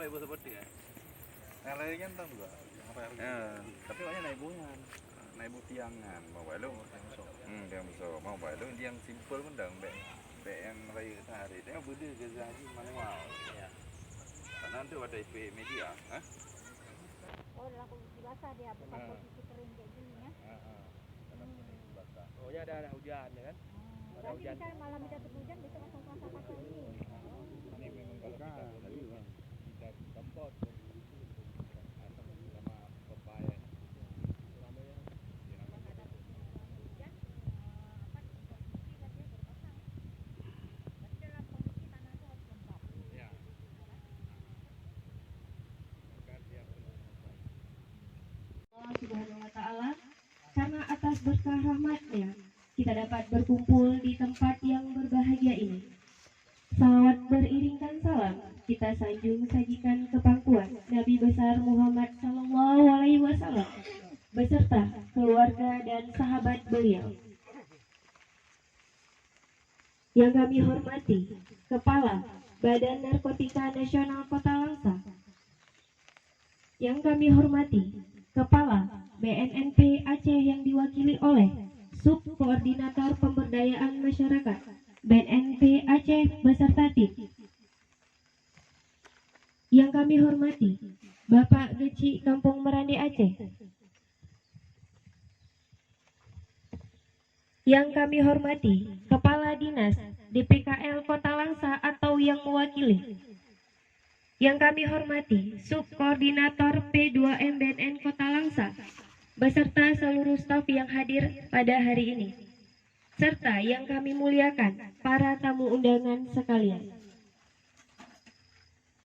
naik bus seperti ya. Yang lain kan tahu juga. Apa yang Tapi makanya naik buhan, naik bu tiangan, mau bae lu. Tiang besar, mau bae lu yang simpel mendang dek. Dek yang raya hari, dia budi kerja haji mana mau. Ya. Karena nanti ada IP media, hah? Oh, dalam kondisi basah dia, bukan posisi kering kayak gini ya. Oh ya ada hujan ya kan? Ada Berarti hujan. bisa malam kita hujan bisa langsung pasang ini. ini memang kalau kita tempat asam sama pepaya. Allah Subhanahu wa Ta'ala, karena atas berkah rahmatnya kita dapat berkumpul di tempat yang berbahagia ini. Salawat beriringkan salam kita sanjung sajikan ke pangkuan Nabi besar Muhammad Sallallahu Alaihi Wasallam beserta keluarga dan sahabat beliau. Yang kami hormati Kepala Badan Narkotika Nasional Kota Langsa. Yang kami hormati Kepala BNNP Aceh yang diwakili oleh Subkoordinator Pemberdayaan Masyarakat BNNP Aceh beserta tim. Yang kami hormati Bapak Geci Kampung Merandi Aceh. Yang kami hormati Kepala Dinas DPKL Kota Langsa atau yang mewakili. Yang kami hormati Subkoordinator P2M BNN Kota Langsa beserta seluruh staf yang hadir pada hari ini, serta yang kami muliakan para tamu undangan sekalian.